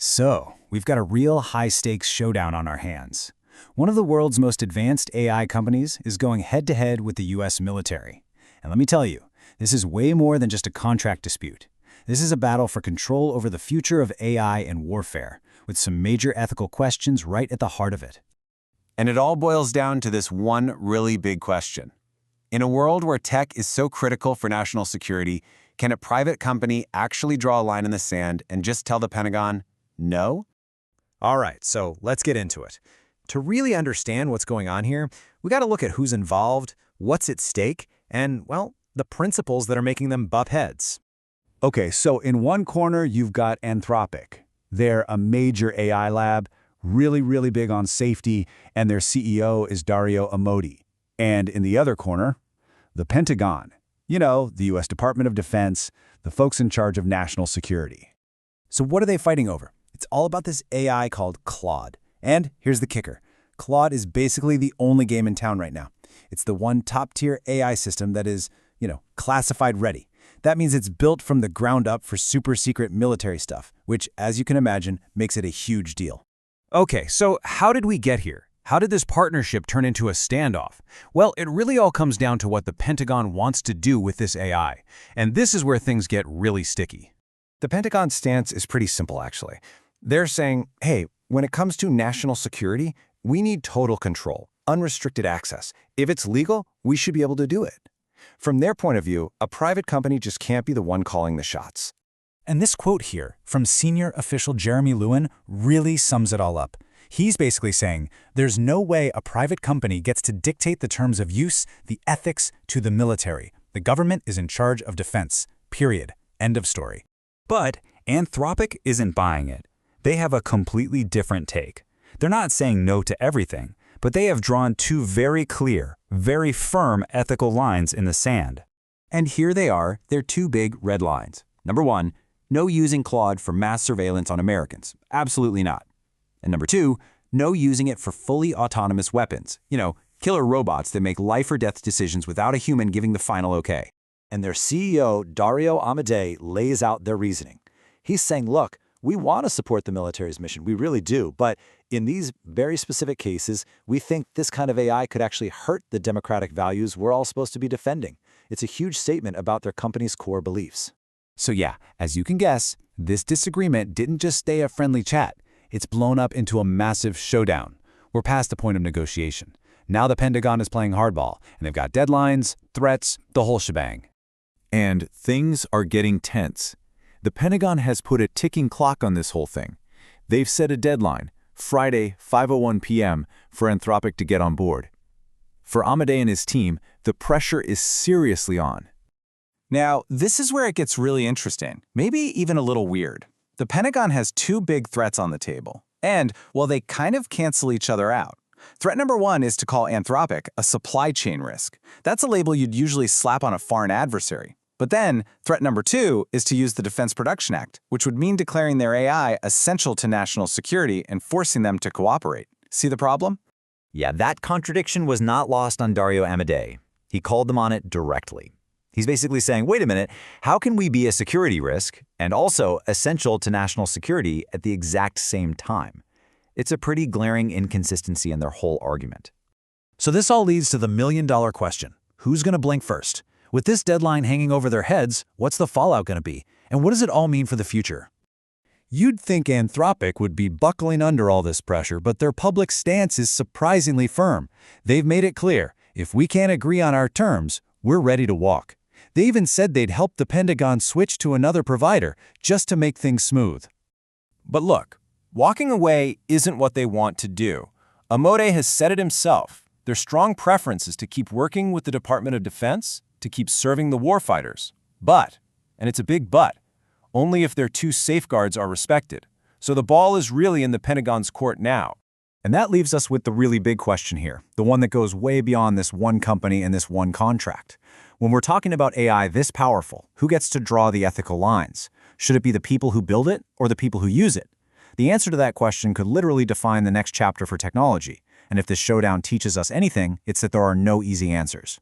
So, we've got a real high-stakes showdown on our hands. One of the world's most advanced AI companies is going head-to-head with the US military. And let me tell you, this is way more than just a contract dispute. This is a battle for control over the future of AI and warfare, with some major ethical questions right at the heart of it. And it all boils down to this one really big question. In a world where tech is so critical for national security, can a private company actually draw a line in the sand and just tell the Pentagon, no? All right, so let's get into it. To really understand what's going on here, we got to look at who's involved, what's at stake, and, well, the principles that are making them butt heads. Okay, so in one corner, you've got Anthropic. They're a major AI lab, really big on safety, and their CEO is Dario Amodei. And in the other corner, the Pentagon. You know, the US Department of Defense, the folks in charge of national security. So what are they fighting over? It's all about this AI called Claude. And here's the kicker. Claude is basically the only game in town right now. It's the one top-tier AI system that is, classified ready. That means it's built from the ground up for super-secret military stuff, which, as you can imagine, makes it a huge deal. Okay, so how did we get here? How did this partnership turn into a standoff? Well, it really all comes down to what the Pentagon wants to do with this AI. And this is where things get really sticky. The Pentagon's stance is pretty simple, actually. They're saying, hey, when it comes to national security, we need total control, unrestricted access. If it's legal, we should be able to do it. From their point of view, a private company just can't be the one calling the shots. And this quote here from senior official Jeremy Lewin really sums it all up. He's basically saying, there's no way a private company gets to dictate the terms of use, the ethics, to the military. The government is in charge of defense. Period. End of story. But Anthropic isn't buying it. They have a completely different take. They're not saying no to everything, but they have drawn two very clear, very firm ethical lines in the sand. And here they are, their two big red lines. Number one, no using Claude for mass surveillance on Americans. Absolutely not. And number two, no using it for fully autonomous weapons. Killer robots that make life or death decisions without a human giving the final okay. And their CEO, Dario Amodei, lays out their reasoning. He's saying, look, we want to support the military's mission, we really do, but in these very specific cases, we think this kind of AI could actually hurt the democratic values we're all supposed to be defending. It's a huge statement about their company's core beliefs. So yeah, as you can guess, this disagreement didn't just stay a friendly chat. It's blown up into a massive showdown. We're past the point of negotiation. Now the Pentagon is playing hardball, and they've got deadlines, threats, the whole shebang. And things are getting tense. The Pentagon has put a ticking clock on this whole thing. They've set a deadline, Friday, 5:01 p.m., for Anthropic to get on board. For Amodei and his team, the pressure is seriously on. Now, this is where it gets really interesting, maybe even a little weird. The Pentagon has two big threats on the table, and, well, they kind of cancel each other out. Threat number one is to call Anthropic a supply chain risk. That's a label you'd usually slap on a foreign adversary. But then, threat number two is to use the Defense Production Act, which would mean declaring their AI essential to national security and forcing them to cooperate. See the problem? Yeah, that contradiction was not lost on Dario Amodei. He called them on it directly. He's basically saying, wait a minute, how can we be a security risk and also essential to national security at the exact same time? It's a pretty glaring inconsistency in their whole argument. So this all leads to the million-dollar question. Who's going to blink first? With this deadline hanging over their heads, what's the fallout going to be? And what does it all mean for the future? You'd think Anthropic would be buckling under all this pressure, but their public stance is surprisingly firm. They've made it clear, if we can't agree on our terms, we're ready to walk. They even said they'd help the Pentagon switch to another provider just to make things smooth. But look, walking away isn't what they want to do. Amodei has said it himself. Their strong preference is to keep working with the Department of Defense, to keep serving the warfighters. But, and it's a big but, only if their two safeguards are respected. So the ball is really in the Pentagon's court now. And that leaves us with the really big question here, the one that goes way beyond this one company and this one contract. When we're talking about AI this powerful, who gets to draw the ethical lines? Should it be the people who build it or the people who use it? The answer to that question could literally define the next chapter for technology. And if this showdown teaches us anything, it's that there are no easy answers.